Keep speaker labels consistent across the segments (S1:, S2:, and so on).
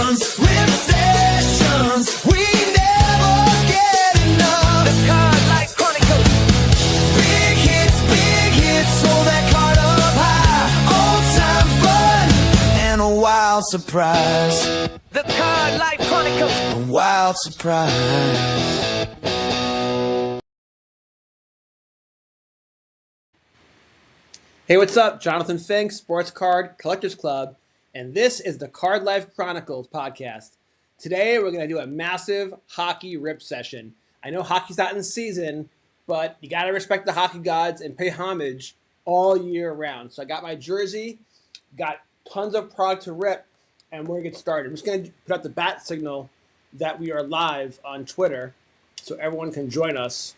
S1: rip sessions. We never get enough. The Card Life Chronicles. Big hits, hold that card up high. Old time fun and a wild surprise. The Card Life Chronicles. A wild surprise.
S2: Hey, what's up? Jonathan Fink, Sports Card Collectors Club, and this is the Card Life Chronicles podcast. Today, we're going to do a massive hockey rip session. I know hockey's not in season, but you got to respect the hockey gods and pay homage all year round. So I got my jersey, got tons of product to rip, and we're going to get started. I'm just going to put out the bat signal that we are live on Twitter so everyone can join us.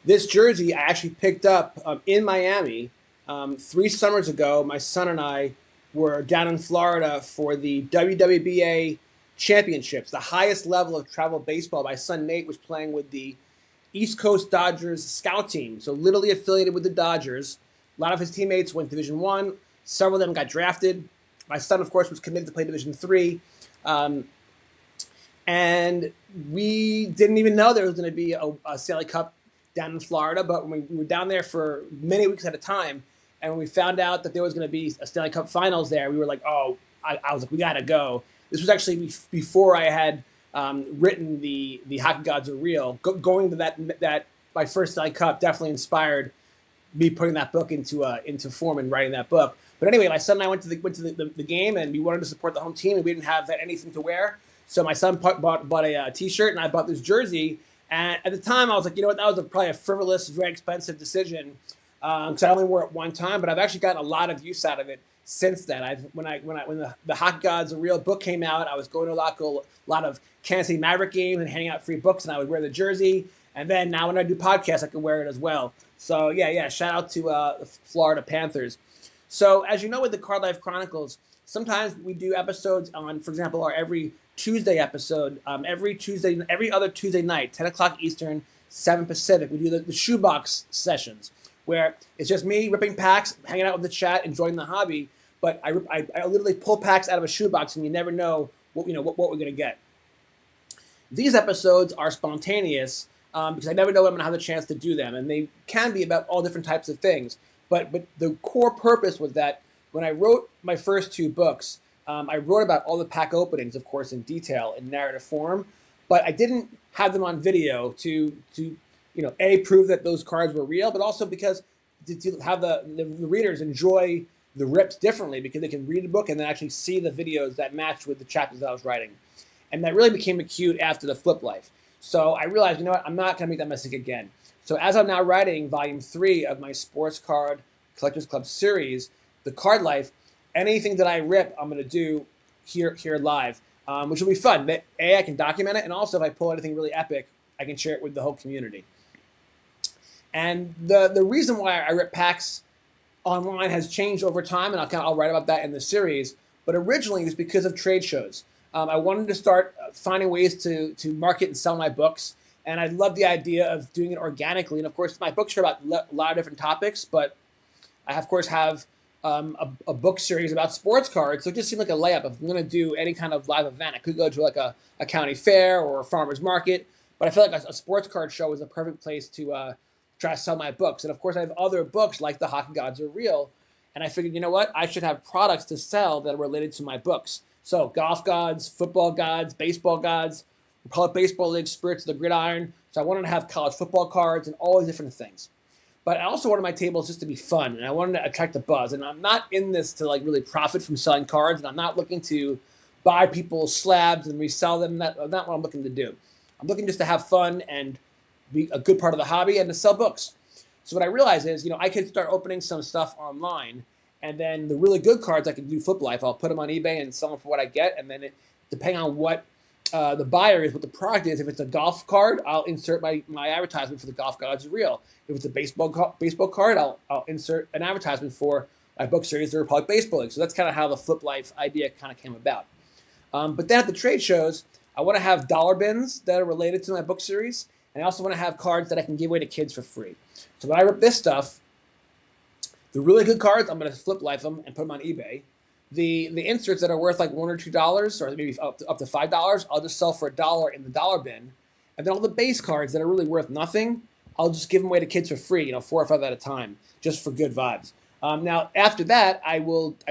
S2: This jersey I actually picked up in Miami 3 summers ago. My son and I were down in Florida for the WWBA championships, the highest level of travel baseball. My son Nate was playing with the East Coast Dodgers scout team, so literally affiliated with the Dodgers. A lot of his teammates went Division I. Several of them got drafted. My son, of course, was committed to play Division III. And we didn't even know there was going to be a Stanley Cup down in Florida, but when we were down there for many weeks at a time, and when we found out that there was going to be a Stanley Cup Finals there, we were like, I was like, we got to go. This was actually before I had written the Hockey Gods Are Real. Going to that my first Stanley Cup definitely inspired me putting that book into form and writing that book. But anyway, my son and I went to the game, and we wanted to support the home team, and we didn't have anything to wear. So my son bought a T-shirt, and I bought this jersey. And at the time, I was like, you know what, that was probably a frivolous, very expensive decision because I only wore it one time. But I've actually gotten a lot of use out of it since then. When the Hockey Gods Are Real book came out, I was going to a lot of Kansas City Maverick games and handing out free books, and I would wear the jersey. And then now when I do podcasts, I can wear it as well. So yeah, shout out to the Florida Panthers. So as you know, with the Card Life Chronicles, sometimes we do episodes on, for example, our every Tuesday episode, every other Tuesday night, 10 o'clock Eastern, 7 Pacific. We do the shoebox sessions where it's just me ripping packs, hanging out with the chat, enjoying the hobby. But I literally pull packs out of a shoebox, and you never know what we're going to get. These episodes are spontaneous because I never know when I'm going to have the chance to do them, and they can be about all different types of things. But the core purpose was that when I wrote my first 2 books, I wrote about all the pack openings, of course, in detail, in narrative form, but I didn't have them on video to prove that those cards were real, but also because to have the readers enjoy the rips differently because they can read the book and then actually see the videos that match with the chapters that I was writing. And that really became acute after the Flip Life. So I realized, you know what, I'm not going to make that mistake again. So as I'm now writing volume 3 of my Sports Card Collectors Club series, the Card Life, anything that I rip, I'm going to do here live, which will be fun. I can document it, and also if I pull anything really epic, I can share it with the whole community. And the reason why I rip packs online has changed over time, and I'll write about that in the series. But originally, it was because of trade shows. I wanted to start finding ways to market and sell my books, and I love the idea of doing it organically. And of course, my books are about a lot of different topics, but I of course have a book series about sports cards, so it just seemed like a layup. If I'm going to do any kind of live event, I could go to like a county fair or a farmer's market, but I feel like a sports card show is a perfect place to try to sell my books. And of course, I have other books like The Hockey Gods Are Real, and I figured, you know what, I should have products to sell that are related to my books. So golf gods, football gods, baseball gods, Republic Baseball League, Spirits of the Gridiron. So I wanted to have college football cards and all these different things. But I also wanted my tables just to be fun, and I wanted to attract a buzz. And I'm not in this to like really profit from selling cards, and I'm not looking to buy people's slabs and resell them. That's not what I'm looking to do. I'm looking just to have fun and be a good part of the hobby and to sell books. So what I realized is, I could start opening some stuff online, and then the really good cards I can do Flip Life. I'll put them on eBay and sell them for what I get, and then depending on what the buyer is, what the product is. If it's a golf card, I'll insert my advertisement for the Golf Gods Are Real. If it's a baseball card, I'll insert an advertisement for my book series, The Republic Baseball League. So that's kind of how the Flip Life idea kind of came about. But then at the trade shows, I want to have dollar bins that are related to my book series, and I also want to have cards that I can give away to kids for free. So when I rip this stuff, the really good cards, I'm going to Flip Life them and put them on eBay. The inserts that are worth like $1 or $2, or maybe up to $5, I'll just sell for $1 in the dollar bin, and then all the base cards that are really worth nothing, I'll just give them away to kids for free, 4 or 5 at a time, just for good vibes. Now after that, I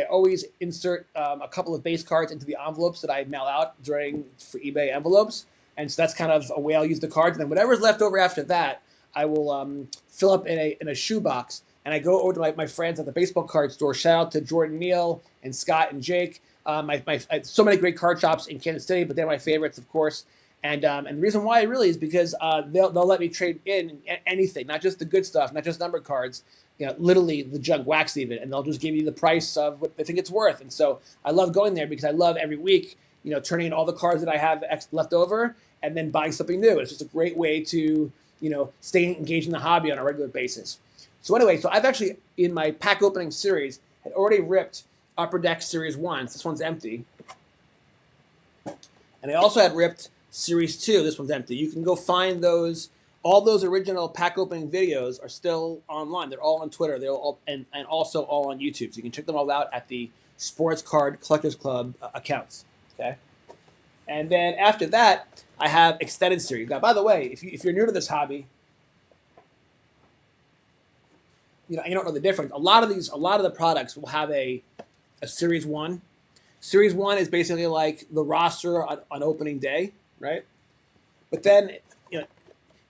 S2: always insert a couple of base cards into the envelopes that I mail out for eBay envelopes, and so that's kind of a way I'll use the cards. And then whatever's left over after that, I will fill up in a shoebox, and I go over to my friends at the baseball card store. Shout out to Jordan Neal and Scott and Jake. So many great card shops in Kansas City, but they're my favorites, of course. And the reason why really is because they'll let me trade in anything, not just the good stuff, not just numbered cards, literally the junk wax even, and they'll just give you the price of what they think it's worth. And so I love going there because I love every week, turning in all the cards that I have left over and then buying something new. It's just a great way to, stay engaged in the hobby on a regular basis. So anyway, I've actually, in my pack opening series, had already ripped Upper Deck Series 1. So this one's empty. And I also had ripped Series 2. This one's empty. You can go find those. All those original pack opening videos are still online. They're all on Twitter. They're all and also all on YouTube. So you can check them all out at the Sports Card Collectors Club accounts. Okay. And then after that, I have extended series. Now, by the way, if you're new to this hobby, you don't know the difference. A lot of the products will have a Series 1. Series 1 is basically like the roster on opening day, right? But then,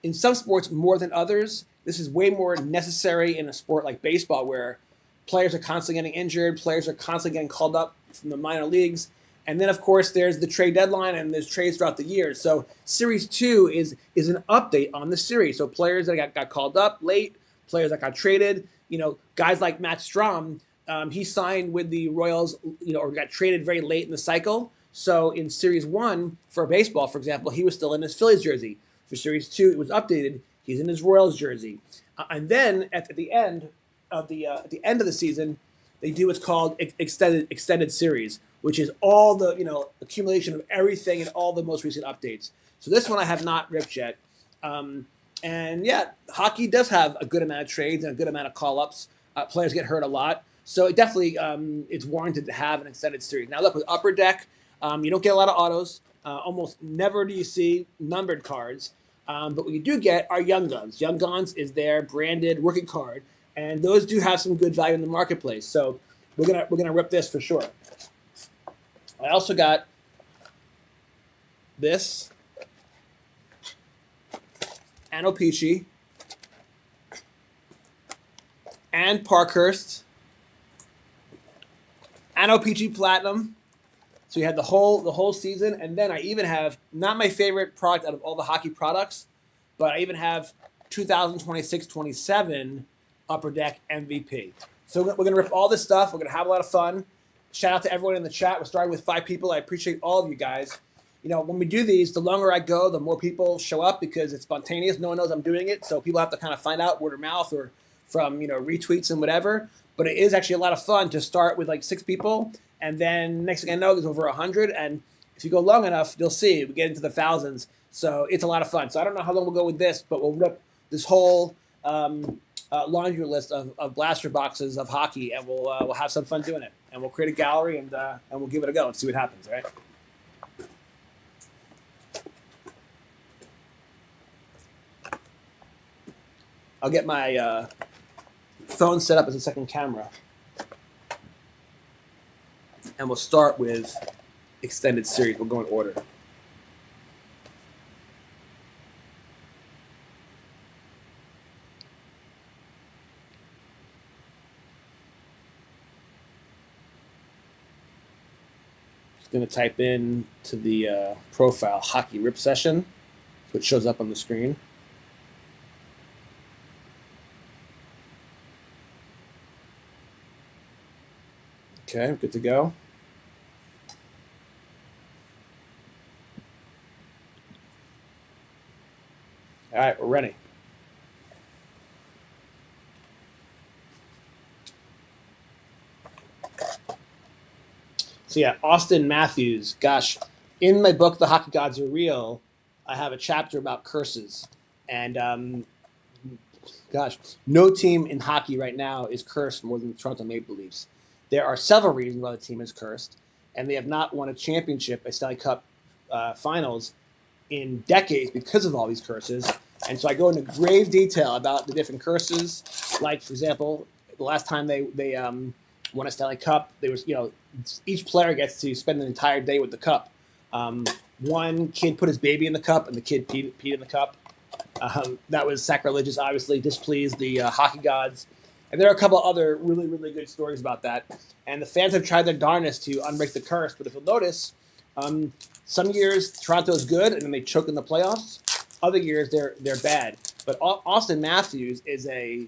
S2: in some sports more than others, this is way more necessary in a sport like baseball, where players are constantly getting injured, players are constantly getting called up from the minor leagues. And then, of course, there's the trade deadline, and there's trades throughout the year. So Series 2 is an update on the series. So players that got called up late, players that got traded, guys like Matt Strom, he signed with the Royals, or got traded very late in the cycle. So in Series 1 for baseball, for example, he was still in his Phillies jersey. For Series 2, it was updated. He's in his Royals jersey. And then at the end of the season, they do what's called extended series, which is all the accumulation of everything and all the most recent updates. So this one I have not ripped yet. And yeah, hockey does have a good amount of trades and a good amount of call-ups. Players get hurt a lot. So it definitely it's warranted to have an extended series. Now look, with Upper Deck, you don't get a lot of autos. Almost never do you see numbered cards. But what you do get are Young Guns. Young Guns is their branded rookie card, and those do have some good value in the marketplace. So we're gonna rip this for sure. I also got this Anopechi and Parkhurst Anopechi Platinum. So you had the whole season, and then I even have, not my favorite product out of all the hockey products, but I even have 2026-27 Upper Deck MVP. So we're going to rip all this stuff. We're going to have a lot of fun. Shout out to everyone in the chat. We're starting with 5 people. I appreciate all of you guys. When we do these, the longer I go, the more people show up because it's spontaneous. No one knows I'm doing it, so people have to kind of find out word of mouth or from retweets and whatever. But it is actually a lot of fun to start with like 6 people. And then next thing I know, there's over 100. And if you go long enough, you'll see we get into the thousands. So it's a lot of fun. So I don't know how long we'll go with this, but we'll rip this whole laundry list of blaster boxes of hockey, and we'll have some fun doing it. And we'll create a gallery, and we'll give it a go and see what happens, right? I'll get my phone set up as a second camera. And we'll start with extended series. We'll go in order. Just going to type in to the profile hockey rip session, so it shows up on the screen. Okay, good to go. All right, we're ready. So yeah, Austin Matthews. Gosh, in my book, The Hockey Gods Are Real, I have a chapter about curses. And gosh, no team in hockey right now is cursed more than the Toronto Maple Leafs. There are several reasons why the team is cursed, and they have not won a championship, a Stanley Cup Finals, in decades because of all these curses. And so I go into grave detail about the different curses. Like, for example, the last time they won a Stanley Cup, there was, each player gets to spend an entire day with the cup. One kid put his baby in the cup, and the kid peed in the cup. That was sacrilegious, obviously, displeased the hockey gods. And there are a couple other really, really good stories about that. And the fans have tried their darnest to unbreak the curse. But if you'll notice, some years Toronto is good, and then they choke in the playoffs. Other years they're bad. But Austin Matthews is a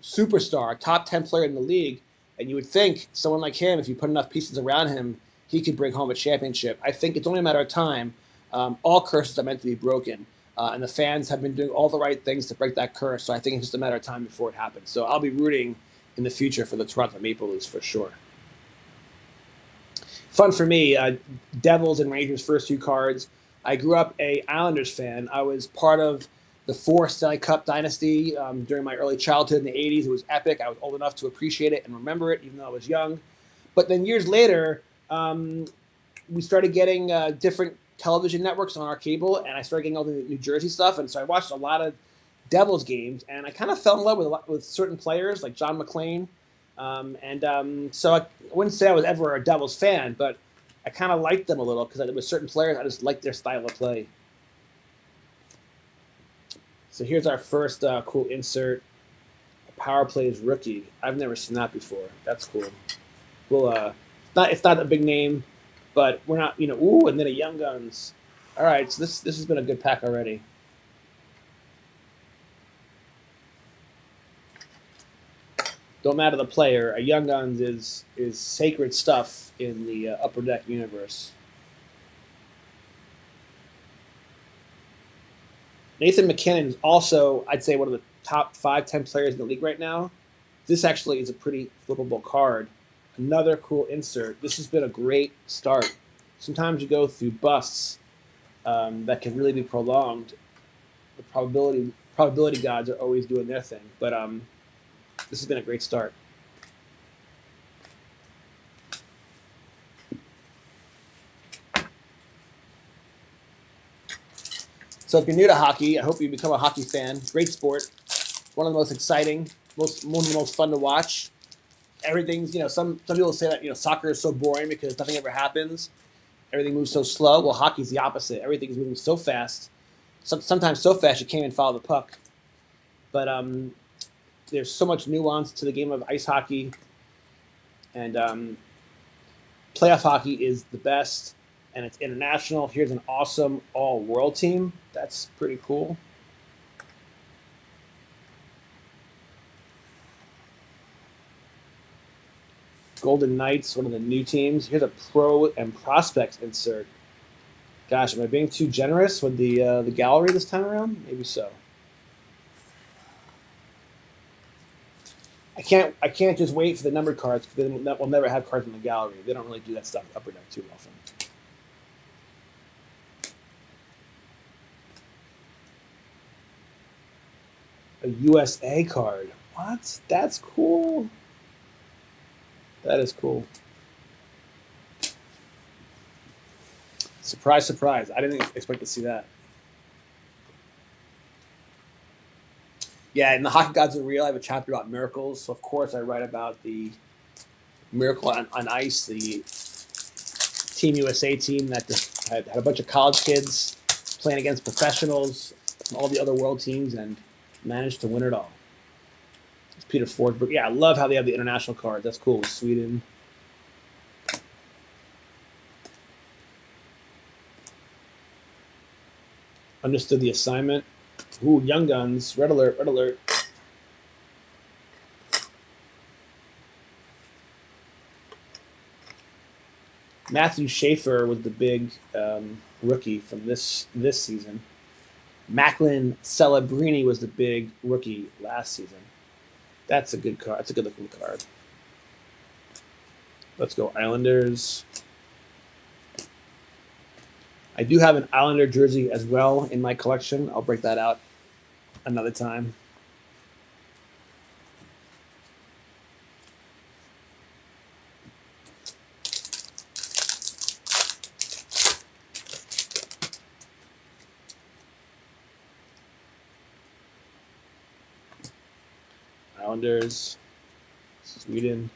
S2: superstar, top 10 player in the league. And you would think someone like him, if you put enough pieces around him, he could bring home a championship. I think it's only a matter of time. All curses are meant to be broken. And the fans have been doing all the right things to break that curse. So I think it's just a matter of time before it happens. So I'll be rooting in the future for the Toronto Maple Leafs for sure. Fun for me, Devils and Rangers first two cards. I grew up a Islanders fan. I was part of the 4 Stanley Cup dynasty during my early childhood in the 80s. It was epic. I was old enough to appreciate it and remember it, even though I was young. But then years later, we started getting different television networks on our cable, and I started getting all the New Jersey stuff, and so I watched a lot of Devils games, and I kind of fell in love with certain players like John McClane, so I wouldn't say I was ever a Devils fan, but I kind of liked them a little because with certain players, I just liked their style of play. So here's our first cool insert, a power plays rookie. I've never seen that before. That's cool. Well, it's not a big name, but we're not, and then a Young Guns. All right, so this has been a good pack already. Don't matter the player. A Young Guns is sacred stuff in the Upper Deck universe. Nathan McKinnon is also, I'd say, one of the top 5-10 players in the league right now. This actually is a pretty flippable card. Another cool insert. This has been a great start. Sometimes you go through busts that can really be prolonged. The probability gods are always doing their thing, but this has been a great start. So if you're new to hockey, I hope you become a hockey fan. Great sport. One of the most exciting, one of the most fun to watch. Everything's, some people say that, soccer is so boring because nothing ever happens. Everything moves so slow. Well, hockey's the opposite. Everything is moving so fast. Sometimes so fast you can't even follow the puck. But there's so much nuance to the game of ice hockey. And playoff hockey is the best. And it's international. Here's an awesome all-world team. That's pretty cool. Golden Knights, one of the new teams. Here's a pro and prospects insert. Gosh, am I being too generous with the gallery this time around? Maybe so. I can't just wait for the numbered cards because then we'll never have cards in the gallery. They don't really do that stuff Upper Deck too often. A USA card. What? That's cool. That is cool. Surprise, surprise. I didn't expect to see that. Yeah, and the Hockey Gods Are Real, I have a chapter about miracles. So, of course, I write about the miracle on ice, the Team USA team that just had a bunch of college kids playing against professionals from all the other world teams and managed to win it all. It's Peter Forsberg. Yeah, I love how they have the international card. That's cool with Sweden. Understood the assignment. Ooh, Young Guns. Red alert, red alert. Matthew Schaefer was the big rookie from this season. Macklin Celebrini was the big rookie last season. That's a good card. That's a good looking card. Let's go Islanders. I do have an Islander jersey as well in my collection. I'll break that out another time. Islanders, Sweden.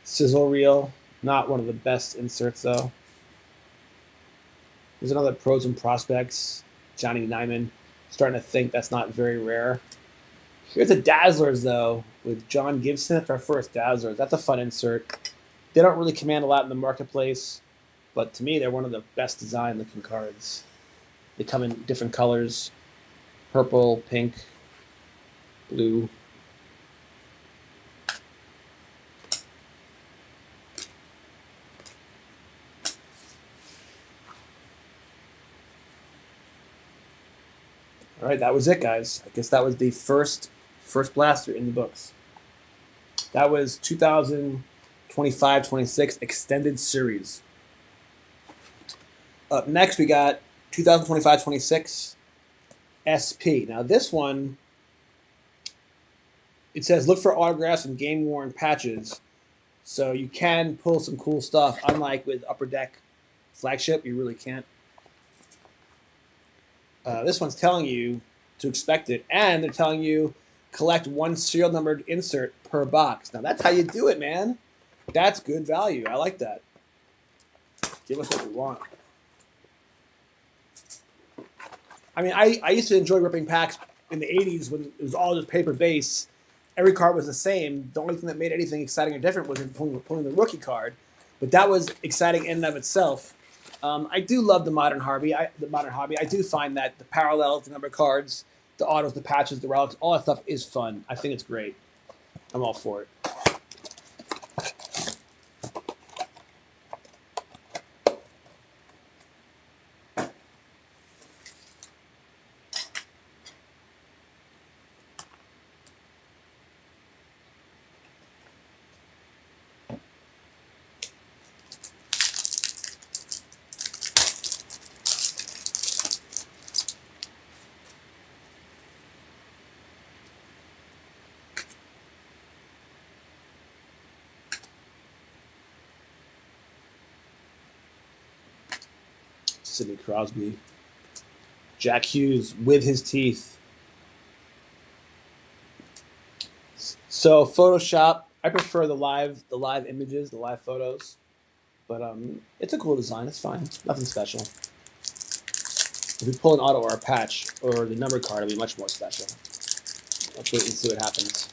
S2: Sizzle reel, not one of the best inserts though. There's another pros and prospects. Johnny Nyman. Starting to think that's not very rare. Here's the Dazzlers though, with John Gibson. That's our first Dazzlers. That's a fun insert. They don't really command a lot in the marketplace, but to me, they're one of the best design looking cards. They come in different colors: purple, pink, blue. All right, that was it, guys. I guess that was the first blaster in the books. That was 2025-26 extended series. Up next, we got 2025-26 SP. Now, this one, it says look for autographs and game worn patches, so you can pull some cool stuff. Unlike with Upper Deck Flagship, you really can't. This one's telling you to expect it, and they're telling you collect one serial numbered insert per box. Now that's how you do it, man. That's good value. I like that. Give us what we want. I mean, I used to enjoy ripping packs in the 80s when it was all just paper base. Every card was the same. The only thing that made anything exciting or different was pulling the rookie card. But that was exciting in and of itself. I do love the modern hobby. I do find that the parallels, the number of cards, the autos, the patches, the relics, all that stuff is fun. I think it's great. I'm all for it. Sidney Crosby, Jack Hughes with his teeth. So Photoshop, I prefer the live images, the live photos, but it's a cool design. It's fine, nothing special. If we pull an auto or a patch or the number card, it'll be much more special. Let's wait and see what happens.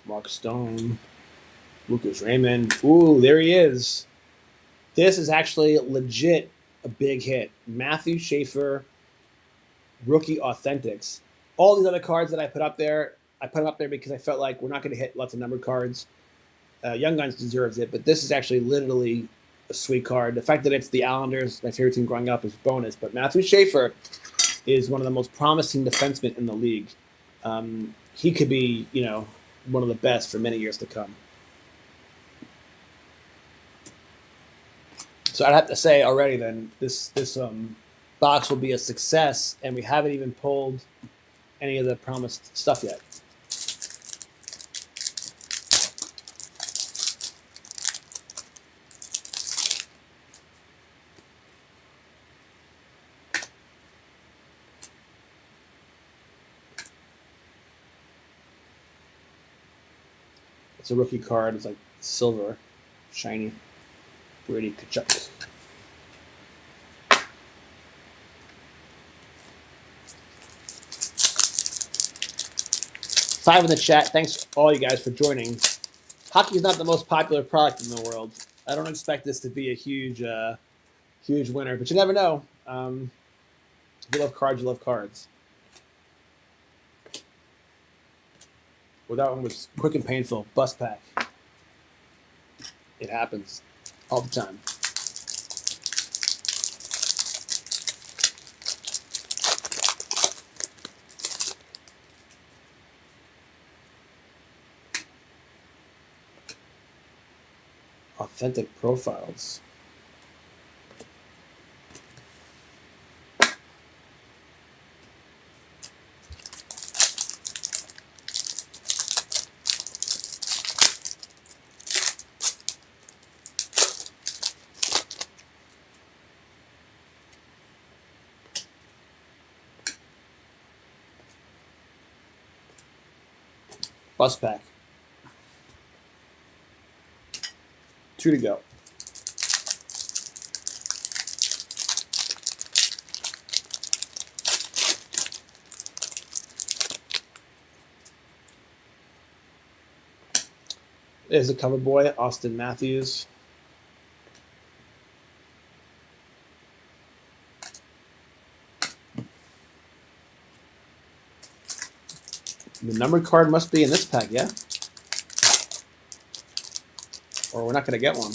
S2: Mark Stone, Lucas Raymond. Ooh, there he is. This is actually legit a big hit. Matthew Schaefer, rookie authentics. All these other cards that I put up there, I put them up there because I felt like we're not going to hit lots of numbered cards. Young Guns deserves it, but this is actually literally a sweet card. The fact that it's the Islanders, my favorite team growing up, is bonus. But Matthew Schaefer is one of the most promising defensemen in the league. He could be, one of the best for many years to come. So I'd have to say already then this box will be a success, and we haven't even pulled any of the promised stuff yet. It's a rookie card. It's like silver, shiny, Brady Tkachuk. Five in the chat. Thanks all you guys for joining. Hockey is not the most popular product in the world. I don't expect this to be a huge winner, but you never know. If you love cards, you love cards. Well, that one was quick and painful. Bust pack. It happens all the time. Authentic profiles. Bus pack. 2 to go. There's a cover boy, Austin Matthews. The numbered card must be in this pack, yeah? Or we're not going to get one.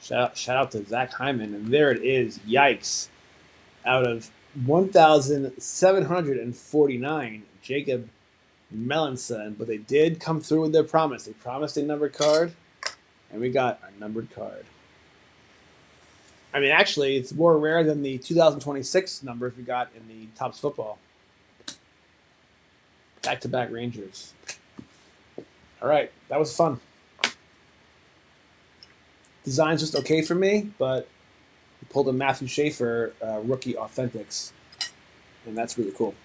S2: Shout out to Zach Hyman. And there it is. Yikes. Out of 1,749, Jacob Melanson. But they did come through with their promise. They promised a numbered card, and we got a numbered card. I mean, actually, it's more rare than the 2026 numbers we got in the Topps football. Back-to-back Rangers. All right, that was fun. Design's just okay for me, but we pulled a Matthew Schaefer rookie authentics, and that's really cool.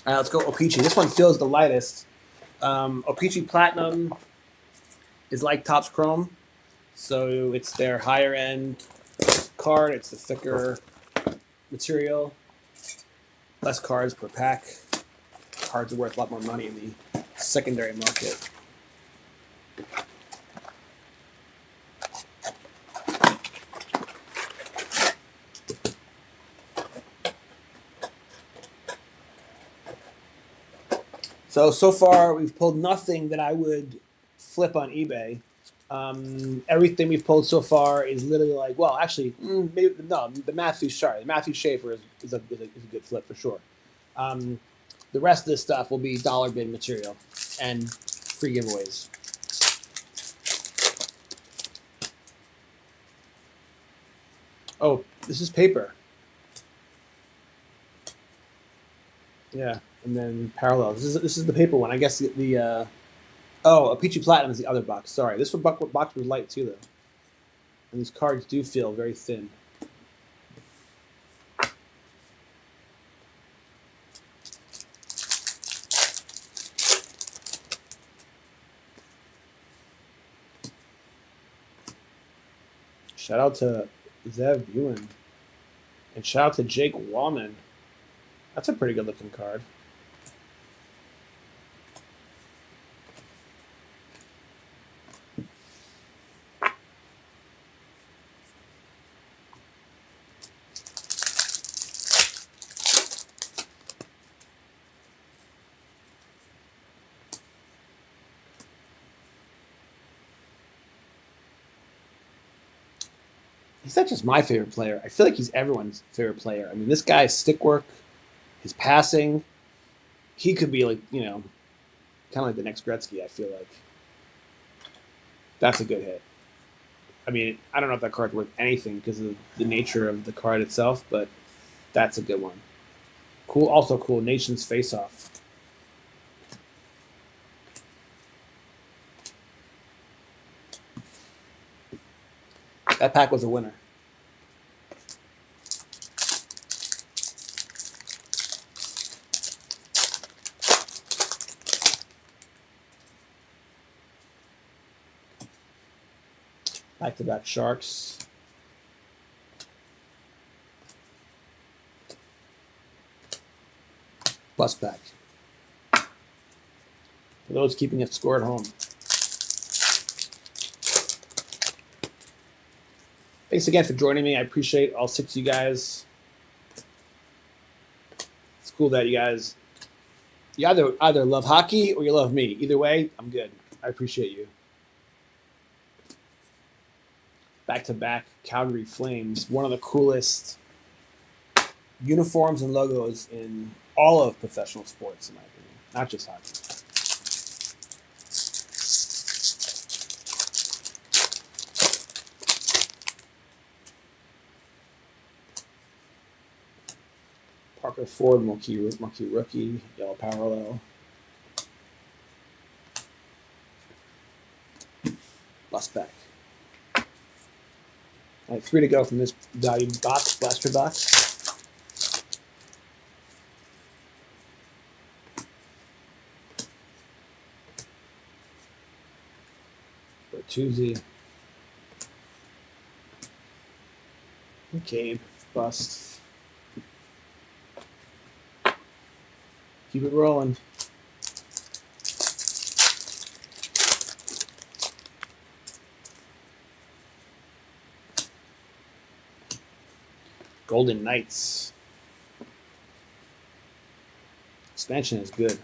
S2: All right, let's go O-Pee-Chee. This one feels the lightest. O-Pee-Chee Platinum is like Topps Chrome, so it's their higher end card. It's the thicker material, less cards per pack. Cards are worth a lot more money in the secondary market. So far we've pulled nothing that I would flip on eBay. Everything we've pulled so far is literally like, well, actually, maybe no. The Matthew Schaefer is a good flip for sure. The rest of this stuff will be dollar bin material and free giveaways. Oh, this is paper. Yeah, and then parallel. This is the paper one. I guess the O-Pee-Chee Platinum is the other box. Sorry, this box was light too, though. And these cards do feel very thin. Shout out to Zev Ewan. And shout out to Jake Wallman. That's a pretty good looking card. He's not just my favorite player. I feel like he's everyone's favorite player. I mean, this guy's stick work, his passing, he could be like, kind of like the next Gretzky, I feel like. That's a good hit. I mean, I don't know if that card's worth anything because of the nature of the card itself, but that's a good one. Cool. Also cool, Nations Face-Off. That pack was a winner. Back-to-back Sharks. Plus pack. For those keeping it score at home. Thanks again for joining me. I appreciate all 6 of you guys. It's cool that you guys, you either love hockey or you love me. Either way, I'm good. I appreciate you. Back-to-back Calgary Flames. One of the coolest uniforms and logos in all of professional sports, in my opinion. Not just hockey. Parker Ford, Marquee rookie, yellow parallel. Bust back. All right, 3 to go from this value box, blaster box. Bertuzzi. Gabe. Bust. Keep it rolling. Golden Knights. Expansion is good.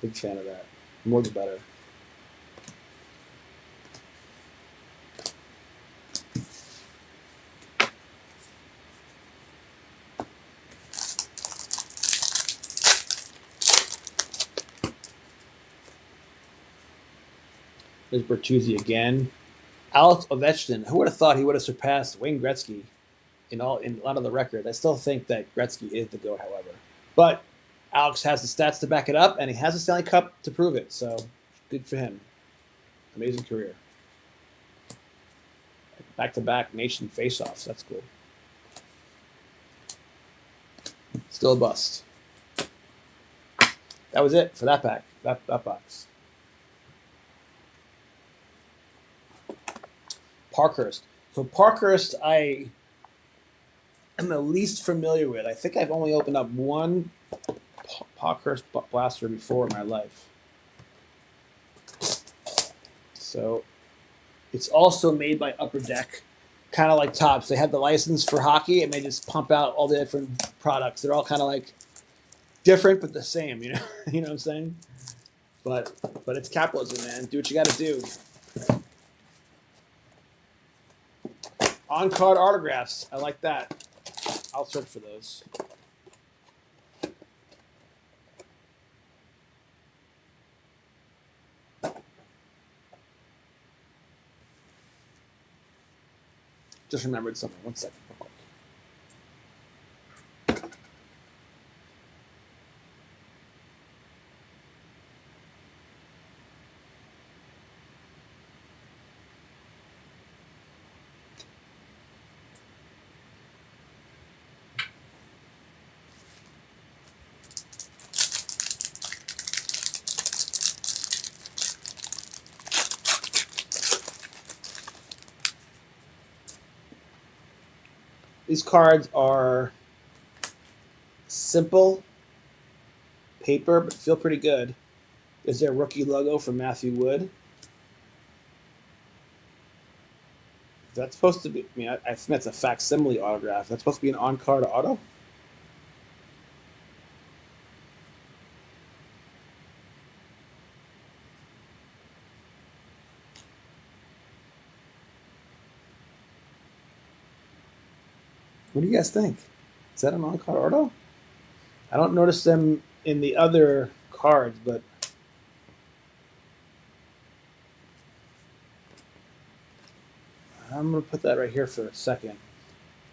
S2: Big fan of that. More's better. There's Bertuzzi again. Alex Ovechkin. Who would have thought he would have surpassed Wayne Gretzky in a lot of the records? I still think that Gretzky is the GOAT, however. But Alex has the stats to back it up, and he has a Stanley Cup to prove it. So good for him. Amazing career. Back-to-back nation face-offs. That's cool. Still a bust. That was it for that pack. That box. Parkhurst. So Parkhurst, I am the least familiar with. I think I've only opened up one Parkhurst blaster before in my life. So it's also made by Upper Deck, kind of like Topps. They have the license for hockey, and they just pump out all the different products. They're all kind of like different but the same. You know, you know what I'm saying? But it's capitalism, man. Do what you got to do. On-card autographs. I like that. I'll search for those. Just remembered something. 1 second. These cards are simple paper, but feel pretty good. Is there a rookie logo from Matthew Wood? That's supposed to be, I mean, I think that's a facsimile autograph. That's supposed to be an on-card auto? What do you guys think? Is that an on-card auto? I don't notice them in the other cards, but I'm going to put that right here for a second.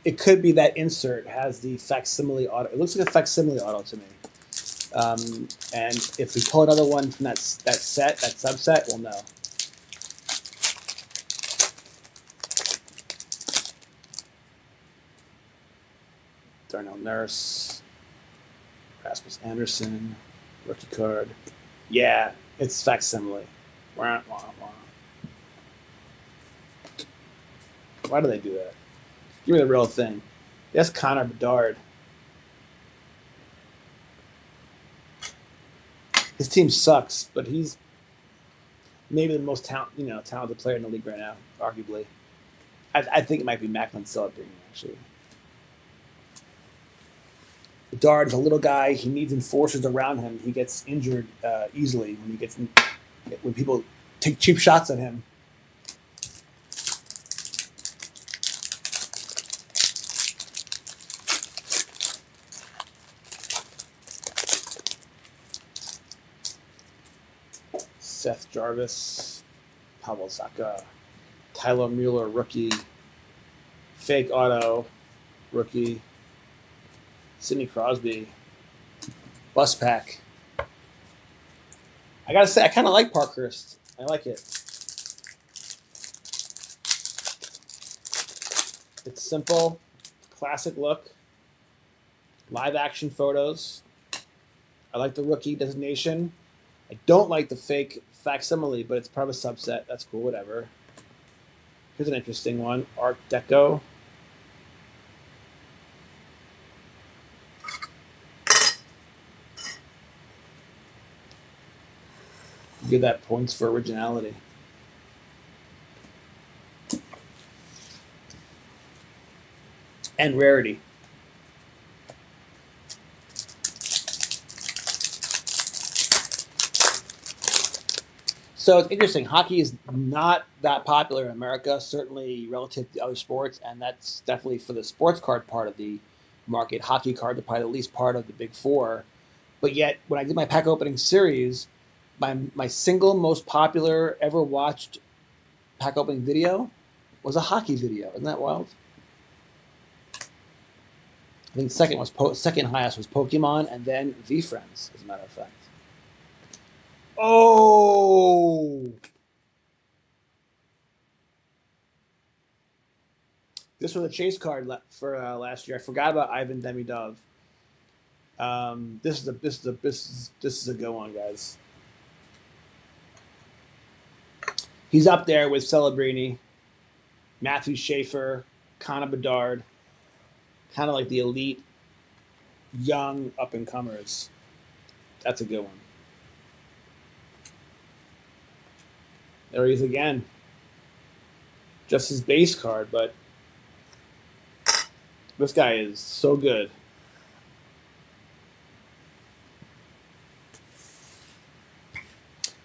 S2: It could be that insert has the facsimile auto. It looks like a facsimile auto to me. And if we pull another one from that subset, we'll know. Darnell Nurse, Rasmus Anderson, rookie card. Yeah, it's facsimile. Wah, wah, wah. Why do they do that? Give me the real thing. That's Connor Bedard. His team sucks, but he's maybe the most talented player in the league right now, arguably. I think it might be Macklin Celebrating, actually. Bedard is a little guy. He needs enforcers around him. He gets injured easily when people take cheap shots at him. Seth Jarvis, Pavel Zacha, Tyler Mueller, rookie, fake auto, rookie, Sidney Crosby, bus pack. I gotta say, I kind of like Parkhurst. I like it. It's simple, classic look, live action photos. I like the rookie designation. I don't like the fake facsimile, but it's part of a subset. That's cool, whatever. Here's an interesting one. Art Deco. Give that points for originality. And rarity. So it's interesting. Hockey is not that popular in America, certainly relative to other sports, and that's definitely for the sports card part of the market. Hockey cards are probably the least part of the big four. But yet, when I did my pack opening series, my single most popular ever watched pack opening video was a hockey video. Isn't that wild? I think second highest was Pokemon, and then V Friends, as a matter of fact. Oh, this was a chase card for last year. I forgot about Ivan Demidov. This is a go on, guys. He's up there with Celebrini, Matthew Schaefer, Connor Bedard, kind of like the elite young up and comers. That's a good one. There he is again. Just his base card, but this guy is so good.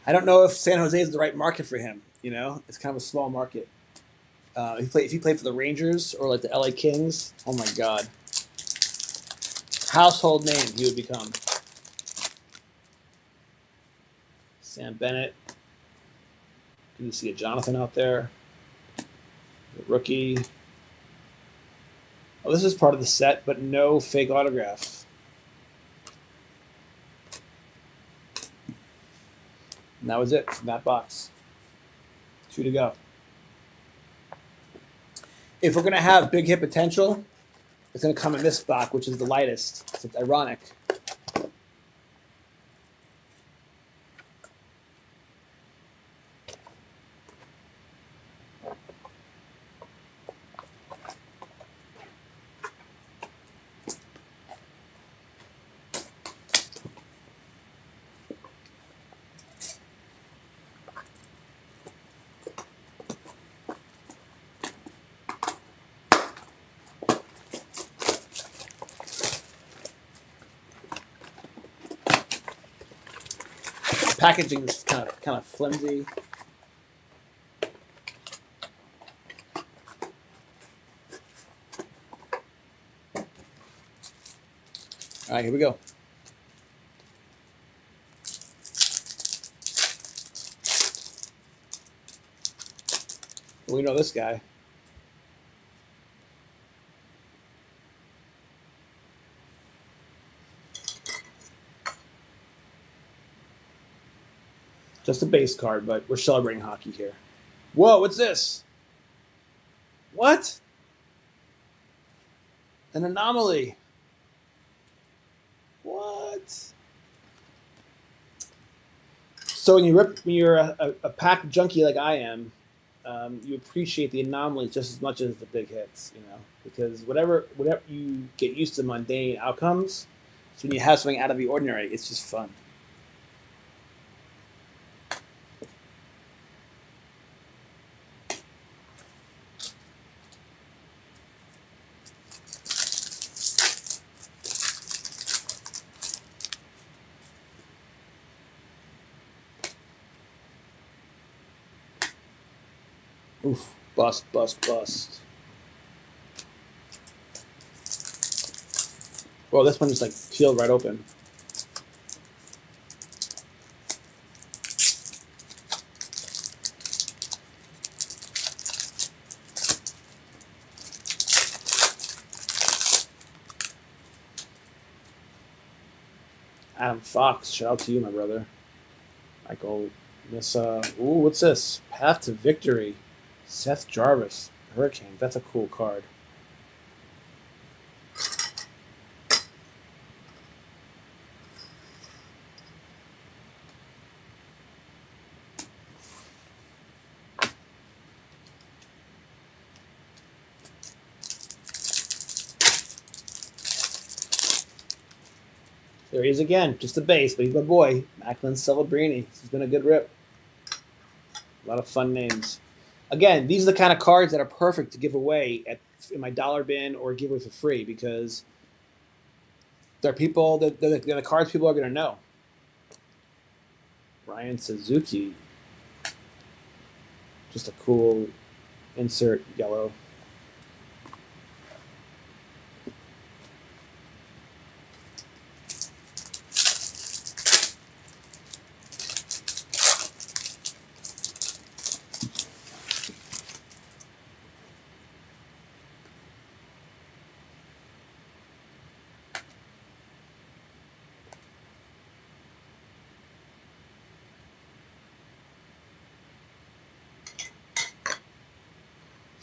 S2: I don't know if San Jose is the right market for him. You know, it's kind of a small market. If he played for the Rangers or like the LA Kings, oh my God, household name he would become. Sam Bennett. Good to see a Jonathan out there. The rookie. Oh, this is part of the set, but no fake autograph. And that was it from that box. 2 to go. If we're going to have big hit potential, it's going to come in this box, which is the lightest. So it's ironic. Packaging is kind of flimsy. All right, here we go. We know this guy. Just a base card, but we're celebrating hockey here. Whoa, what's this? What? An anomaly. What? So when you're a pack junkie like I am, you appreciate the anomalies just as much as the big hits, you know, because whatever you get used to mundane outcomes, so when you have something out of the ordinary, it's just fun. Oof, bust, bust, bust. Well, this one just like peeled right open. Adam Fox, shout out to you, my brother. Michael, this, what's this? Path to Victory. Seth Jarvis, Hurricane. That's a cool card. There he is again, just a base, but he's my boy, Macklin Celebrini. This has been a good rip. A lot of fun names. Again, these are the kind of cards that are perfect to give away in my dollar bin or give away for free because they're the cards people are going to know. Ryan Suzuki. Just a cool insert yellow.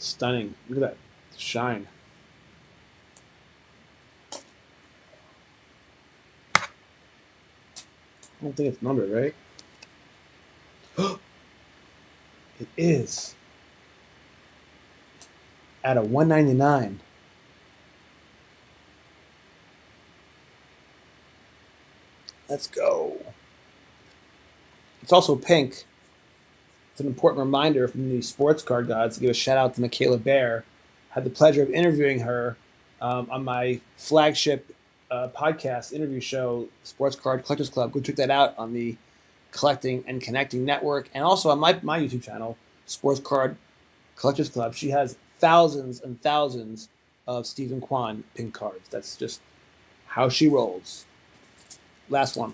S2: Stunning. Look at that shine. I don't think it's numbered, right? It is. At a 199. Let's go. It's also pink. It's an important reminder from the sports card gods to give a shout out to Michaela Bear. Had the pleasure of interviewing her on my flagship podcast interview show, Sports Card Collectors Club. Go check that out on the Collecting and Connecting Network, and also on my YouTube channel, Sports Card Collectors Club. She has thousands and thousands of Stephen Kwan pink cards. That's just how she rolls. Last one.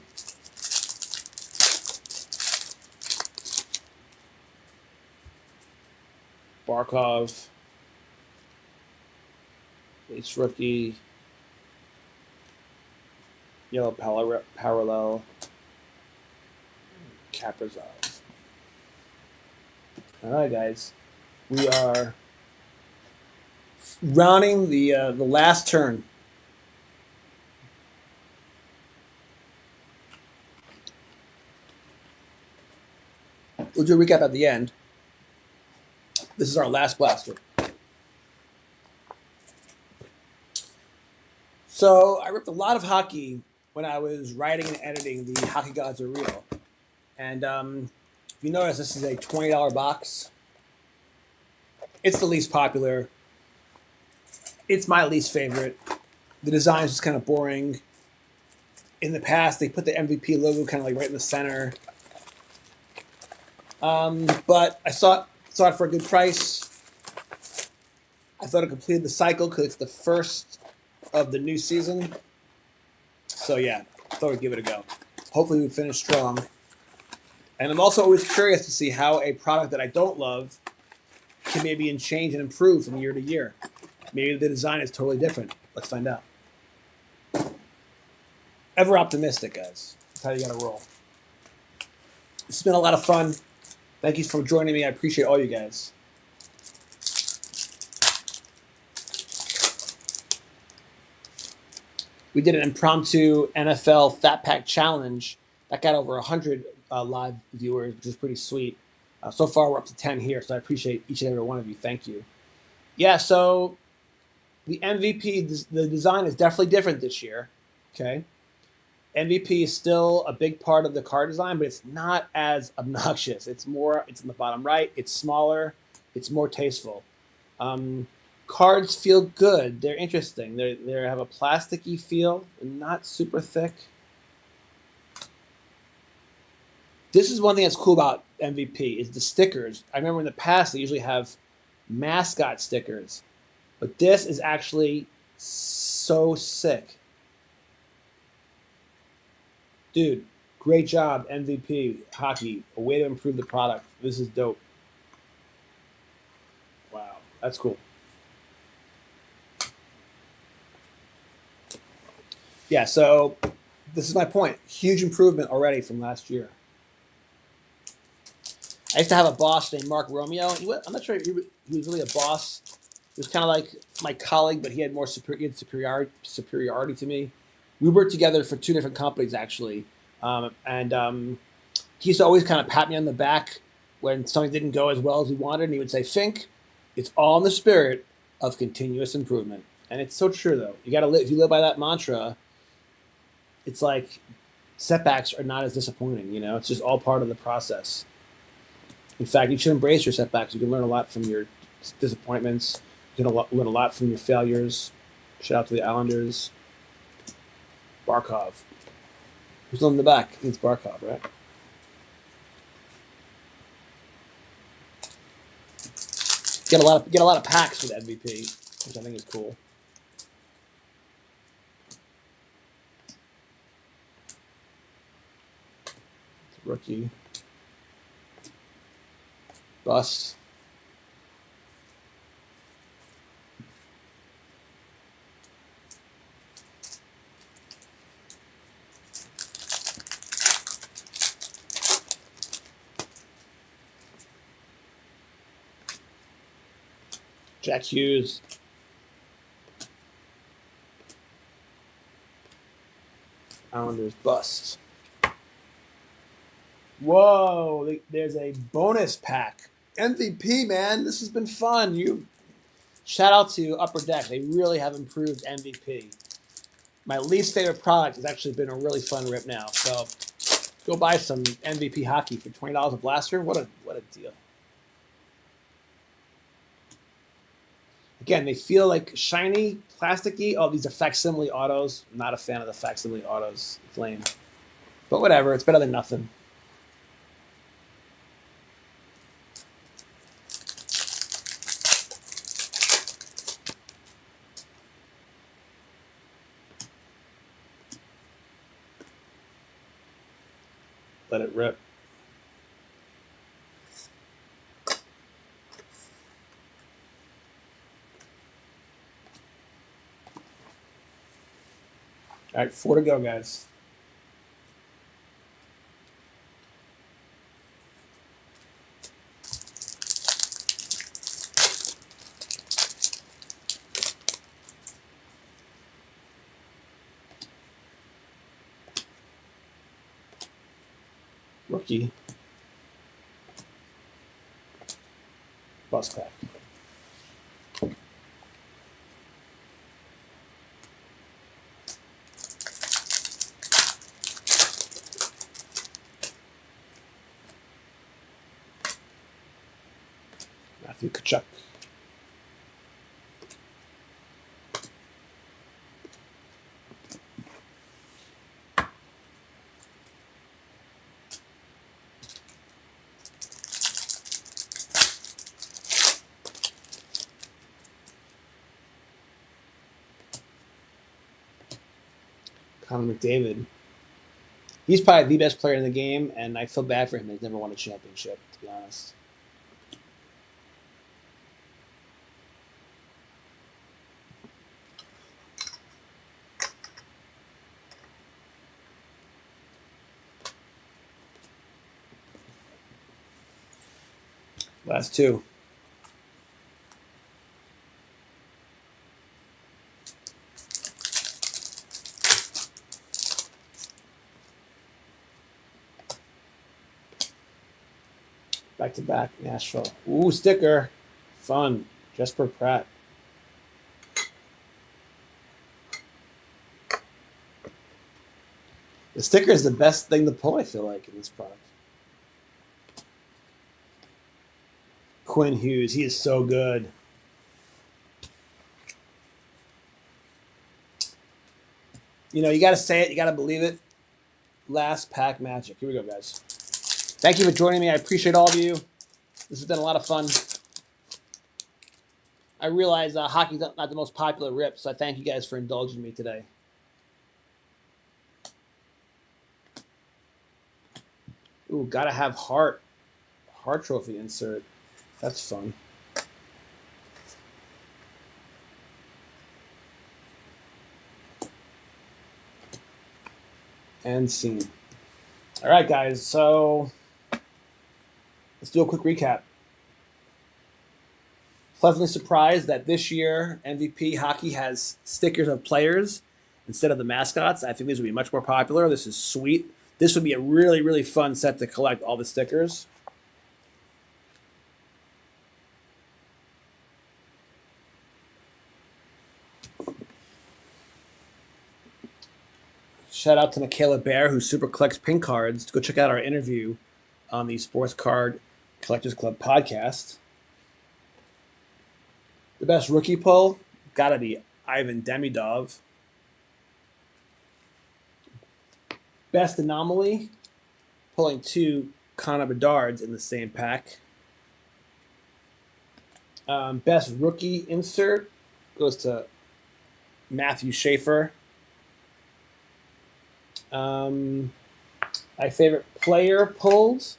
S2: Barkov, base rookie, yellow parallel, Kaprizov. All right, guys, we are rounding the last turn. We'll do a recap at the end. This is our last blaster. So I ripped a lot of hockey when I was writing and editing the Hockey Gods Are Real. And if you notice, this is a $20 box. It's the least popular. It's my least favorite. The design is just kind of boring. In the past, they put the MVP logo kind of like right in the center. But I saw it for a good price. I thought it completed the cycle because it's the first of the new season. So yeah, I thought I'd give it a go. Hopefully we finish strong. And I'm also always curious to see how a product that I don't love can maybe change and improve from year to year. Maybe the design is totally different. Let's find out. Ever optimistic, guys. That's how you gotta roll. It's been a lot of fun. Thank you for joining me. I appreciate all you guys. We did an impromptu NFL Fat Pack Challenge that got over 100 live viewers, which is pretty sweet. So far, we're up to 10 here, so I appreciate each and every one of you. Thank you. Yeah, so the MVP, the design is definitely different this year. Okay. MVP is still a big part of the card design, but it's not as obnoxious. It's in the bottom right. It's smaller. It's more tasteful. Cards feel good. They're interesting. They have a plasticky feel, and not super thick. This is one thing that's cool about MVP is the stickers. I remember in the past they usually have mascot stickers, but this is actually so sick. Dude, great job, MVP, hockey. A way to improve the product. This is dope. Wow, that's cool. Yeah, so this is my point. Huge improvement already from last year. I used to have a boss named Mark Romeo. I'm not sure he was really a boss. He was kind of like my colleague, but he had more superiority to me. We worked together for two different companies, actually. He used to always kind of pat me on the back when something didn't go as well as we wanted. And he would say, Fink, it's all in the spirit of continuous improvement. And it's so true, though. You got to live. If you live by that mantra, it's like setbacks are not as disappointing. You know, it's just all part of the process. In fact, you should embrace your setbacks. You can learn a lot from your disappointments. You can learn a lot from your failures. Shout out to the Islanders. Barkov. Who's on the back? I think it's Barkov, right? Get a lot of packs with MVP, which I think is cool. It's a rookie. Bust. Jack Hughes. Islanders bust. Whoa, there's a bonus pack. MVP, man. This has been fun. Shout out to Upper Deck. They really have improved MVP. My least favorite product has actually been a really fun rip now. So go buy some MVP hockey for $20 a blaster. What a deal. Again, they feel like shiny, plasticky. Oh, these are facsimile autos. I'm not a fan of the facsimile autos. It's lame. But whatever, it's better than nothing. Let it rip. All right, 4 to go, guys. Rookie. Bust pack. Matthew Tkachuk. Connor McDavid. He's probably the best player in the game, and I feel bad for him. He's never won a championship, to be honest. Last 2. Back to back, Nashville. Ooh, sticker. Fun. Jesper Pratt. The sticker is the best thing to pull, I feel like, in this product. Quinn Hughes. He is so good. You know, you got to say it. You got to believe it. Last pack magic. Here we go, guys. Thank you for joining me. I appreciate all of you. This has been a lot of fun. I realize hockey's not the most popular rip, so I thank you guys for indulging me today. Ooh, gotta have Hart trophy insert. That's fun. And scene. All right, guys. So let's do a quick recap. Pleasantly surprised that this year MVP hockey has stickers of players instead of the mascots. I think these would be much more popular. This is sweet. This would be a really, really fun set to collect all the stickers. Shout out to Michaela Bear, who super collects pink cards. Go check out our interview on the Sports Card Collectors Club podcast. The best rookie pull, gotta be Ivan Demidov. Best anomaly, pulling 2 Connor Bedards in the same pack. Best rookie insert goes to Matthew Schaefer. My favorite player pulled,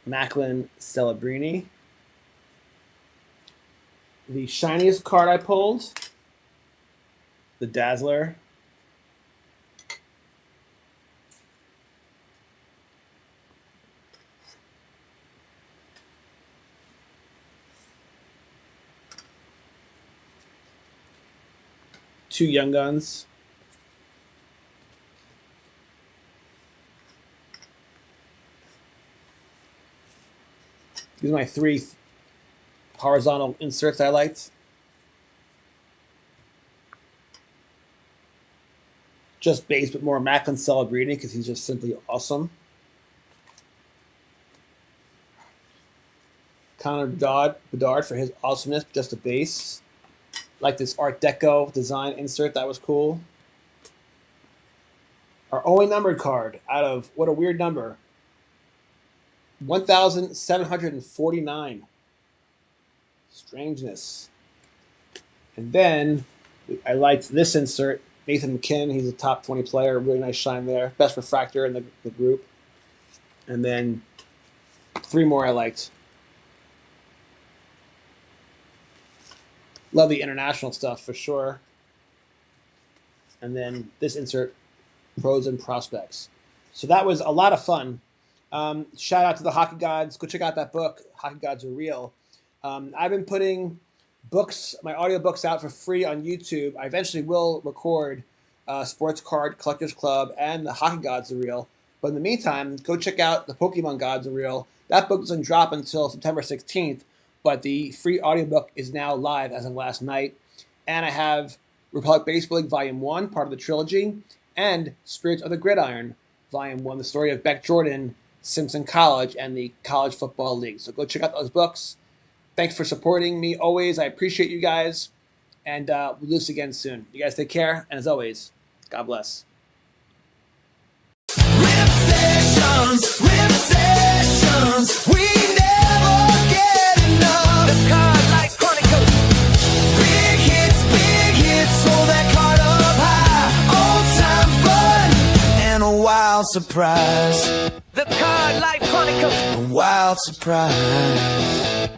S2: Macklin Celebrini. The shiniest card I pulled, the Dazzler. Two Young Guns. These are my 3 horizontal inserts I liked. Just base, but more Macklin Celebrini because he's just simply awesome. Connor Bedard for his awesomeness, just a base. Like this Art Deco design insert, that was cool. Our only numbered card out of, what a weird number, 1,749. Strangeness. And then I liked this insert, Nathan McKinnon. He's a top 20 player, really nice shine there. Best refractor in the group. And then 3 more I liked. Love the international stuff for sure. And then this insert, Pros and Prospects. So that was a lot of fun. Shout out to the Hockey Gods. Go check out that book, Hockey Gods Are Real. I've been putting books, my audiobooks out for free on YouTube. I eventually will record Sports Card Collectors Club and the Hockey Gods Are Real. But in the meantime, go check out the Pokemon Gods Are Real. That book doesn't drop until September 16th. But the free audiobook is now live as of last night. And I have Republic Baseball League Volume 1, part of the trilogy, and Spirits of the Gridiron, Volume 1, the story of Beck Jordan, Simpson College, and the College Football League. So go check out those books. Thanks for supporting me always. I appreciate you guys. And we'll do this again soon. You guys take care. And as always, God bless.
S1: Rip sessions, we never get enough. The card like Chronicles. Big hits, hold that card up high. Old time fun and a wild surprise. The card like Chronicles. A wild surprise.